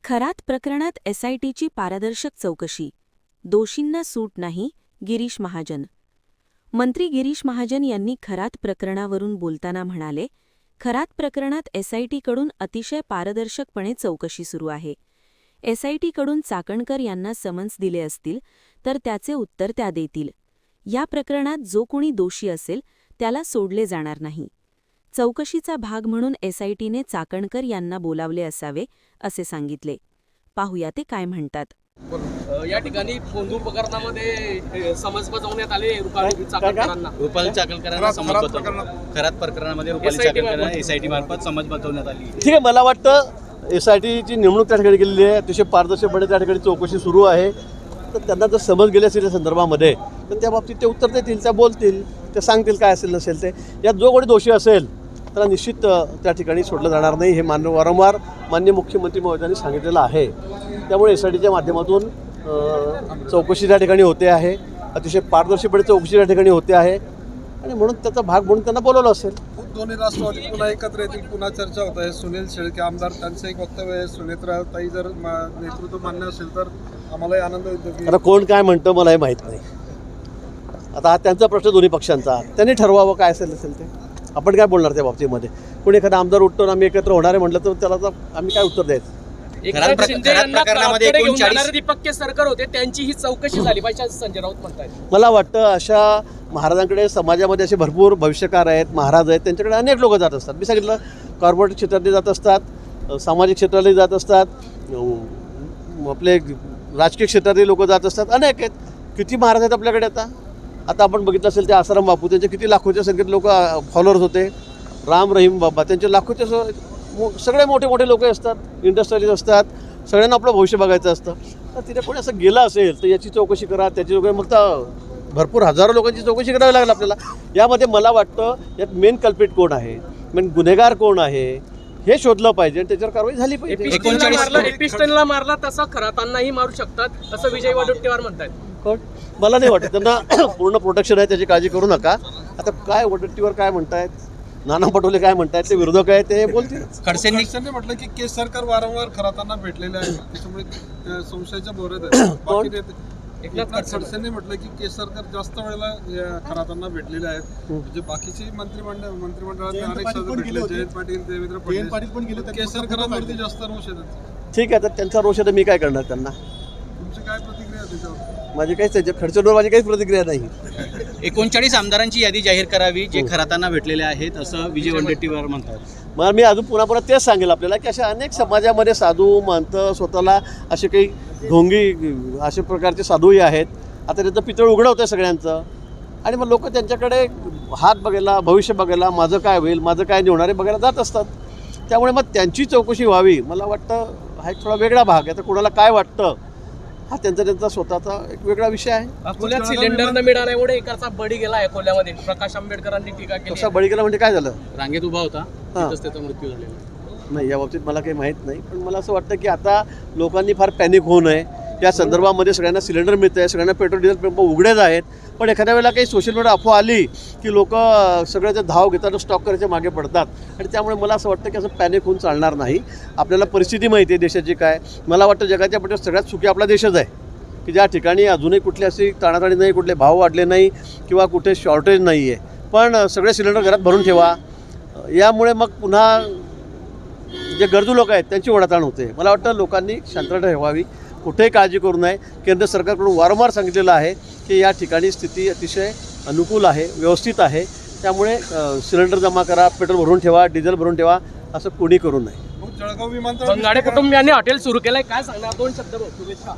खरात प्रकरणात एसआयटीची पारदर्शक चौकशी, दोषींना सूट नाही, गिरीश महाजन. मंत्री गिरीश महाजन यांनी खरात प्रकरणावरून बोलताना म्हणाले, खरात प्रकरणात एसआयटीकडून अतिशय पारदर्शकपणे चौकशी सुरू आहे. एसआयटीकडून चाकणकर यांना समन्स दिले असतील तर त्याचे उत्तर त्या देतील. या प्रकरणात जो कोणी दोषी असेल त्याला सोडले जाणार नाही. चौकशीचा भाग म्हणून एसआयटीने चाकणकर यांना बोलावले असावे असे सांगितले. पाहूया ते काय म्हणतात. या ठिकाणी फोंदू प्रकरणामध्ये समन्स बजावण्यात आले रुपाली चाकणकरांना समन्स बजावण्यात खरात प्रकरणामध्ये रुपाली चाकणकरांना एसआयटी मार्फत समन्स बजावण्यात आली. ठीक आहे, मला वाटतं एसआयटीची नेमणूक त्या ठिकाणी केलेली आहे, अतिशय पारदर्शकपणे त्या ठिकाणी चौकशी सुरू आहे. तर त्यांना जर समज गेली असेल या संदर्भामध्ये तर त्या बाबतीत ते उत्तर देतील, त्या बोलतील, ते सांगतील काय असेल नसेल ते. यात जो कोणी दोषी असेल त्याला निश्चित त्या ठिकाणी सोडलं जाणार नाही, हे वारंवार माननीय मुख्यमंत्री महोदयांनी सांगितलेलं आहे. त्यामुळे एसआयटीच्या माध्यमातून चौकशी त्या ठिकाणी होते आहे, अतिशय पारदर्शकपणे चौकशी त्या ठिकाणी होते आहे आणि म्हणून त्याचा भाग म्हणून त्यांना बोलवलं असेल. दोन्ही राष्ट्रवादी पुन्हा एकत्र येतील, पुन्हा चर्चा होत आहे. सुनील शेळके आमदार त्यांचं एक वक्तव्य आहे, सुनेत्राताई जर नेतृत्व मान्य असेल तर आम्हालाही आनंद होतो. आता कोण काय म्हणतं मलाही माहीत नाही. आता हा त्यांचा प्रश्न दोन्ही पक्षांचा, त्यांनी ठरवावं काय असेल नसेल ते. आपण काय बोलणार त्या बाबतीमध्ये. कोणी एखादा आमदार उठतो आणि आम्ही एकत्र होणार आहे म्हटलं तर त्याला आम्ही काय उत्तर द्यायचं. दीपक केसरकर होते, त्यांची ही चौकशी झाली पाहिजे असं संजय राऊत म्हणतात. मला वाटतं अशा महाराजांकडे समाजामध्ये असे भरपूर भविष्यकार आहेत, महाराज आहेत, त्यांच्याकडे अनेक लोक जात असतात. मी सांगितलं कॉर्पोरेट क्षेत्रातले जात असतात, सामाजिक क्षेत्रातले जात असतात, आपले राजकीय क्षेत्रातले लोक जात असतात, अनेक आहेत. किती महाराज आहेत आपल्याकडे. आता आपण बघितलं असेल ते आसाराम बापू, त्यांचे किती लाखोच्या संख्येत लोक फॉलोअर्स होते. राम रहीम बाबा, त्यांचे लाखोचे सगळे मोठे मोठे लोक असतात, इंडस्ट्रियलिस्ट असतात, सगळ्यांना आपलं भविष्य बघायचं असतं. तर तिथे कोणी असं गेलं असेल तर याची चौकशी करा, त्याची चौकशी, मग तर भरपूर हजारो लोकांची चौकशी करावी लागेल आपल्याला. यामध्ये मला वाटतं यात मेन कल्प्रिट कोण आहे, मेन गुन्हेगार कोण आहे हे शोधलं पाहिजे आणि त्याच्यावर कारवाई झाली पाहिजे. एपिस्टनला मारला तसा खरातांनाही मारू शकतात असं विजय वडेट्टीवार म्हणतात. कोण? मला नाही वाटत. त्यांना पूर्ण प्रोटेक्शन आहे, त्याची काळजी करू नका. आता काय वडेट्टीवार काय म्हणतायत, नाना पटोले काय म्हणतायत, ते विरोधक आहे ते बोलतील. खडसेंनी म्हटलं की केसरकर वारंवार खरातांना भेटलेले आहेत, त्याच्यामुळे संशयाच्या भोवऱ्यात आहे. एकनाथ खडसेंनी म्हटलं की केसरकर जास्त वेळेला खरातांना भेटलेले आहेत. म्हणजे बाकीचे मंत्रिमंडळात अनेक सदस्य भेटले, जयंत पाटील, देवेंद्र फडणवीस पण गेले, केसरकरांवरती जास्त रोष आहे. ठीक आहे, तर त्यांचा रोष आहे तर मी काय करणार त्यांना. तुमची काय प्रतिक्रिया त्याच्यावर? माझी काहीच त्याच्या खर्चावर माझी काहीच प्रतिक्रिया नाही. 39 आमदारांची यादी जाहीर करावी जे खरातांना भेटलेले आहेत असं विजय वडेट्टीवार म्हणतात. मग मी अजून पुन्हा तेच सांगेल आपल्याला की अशा अनेक समाजामध्ये साधू महंत स्वतःला असे काही ढोंगी अशा प्रकारचे साधूही आहेत. आता त्याचं पितळ उघडं होतं सगळ्यांचं आणि मग लोक त्यांच्याकडे हात बघायला, भविष्य बघायला, माझं काय होईल, माझं काय नाही होणार आहे बघायला जात असतात. त्यामुळे मग त्यांची चौकशी व्हावी. मला वाटतं हा एक थोडा वेगळा भाग आहे. तर कोणाला काय वाटतं हा त्यांचा स्वतःचा एक वेगळा विषय आहे. अकोल्यात सिलेंडर न मिळाल्यामुळे एकाचा बळी गेला अकोल्यामध्ये. प्रकाश आंबेडकरांनी टीका केली. कसा बळी गेला म्हणजे काय झालं? रांगेत उभा होता, त्याचा मृत्यू झालेला. नाही, या बाबतीत मला काही माहीत नाही. पण मला असं वाटतं की आता लोकांनी फार पॅनिक होऊ नये. या संदर्भामध्ये सगळ्यांना सिलेंडर मिळत आहे, सगळ्यांना पेट्रोल डिझेल पंप उघडेच आहेत. पण एखाद्या वेळेला काही सोशल मीडिया अफवा आली की लोक सगळ्याचं धाव घेतात, स्टॉक करायच्या मागे पडतात आणि त्यामुळे मला असं वाटतं की असं पॅनिक होऊन चालणार नाही. आपल्याला परिस्थिती माहिती आहे देशाची काय. मला वाटतं जगाच्या पाठीवर सगळ्यात सुखी आपला देशच आहे की ज्या ठिकाणी अजूनही कुठली अशी ताणाताणी नाही, कुठले भाव वाढले नाही किंवा कुठे शॉर्टेज नाही आहे. पण सगळे सिलेंडर घरात भरून ठेवा. यामुळे मग पुन्हा जे गरजू लोक आहेत त्यांची ओढाताण होते. मला वाटतं लोकांनी शांतता ठेवावी, कुठेही काळजी करू नये. केंद्र सरकारकडून वारंवार सांगितलेलं आहे की या ठिकाणी स्थिती अतिशय अनुकूल आहे, व्यवस्थित आहे. त्यामुळे सिलेंडर जमा करा, पेट्रोल भरून ठेवा, डिझेल भरून ठेवा, असं कोणी करू नये. जळगाव विमानतळ कुटुंबियांनी हॉटेल सुरू केलंय, काय सांगणार? 2 शब्द शुभेच्छा.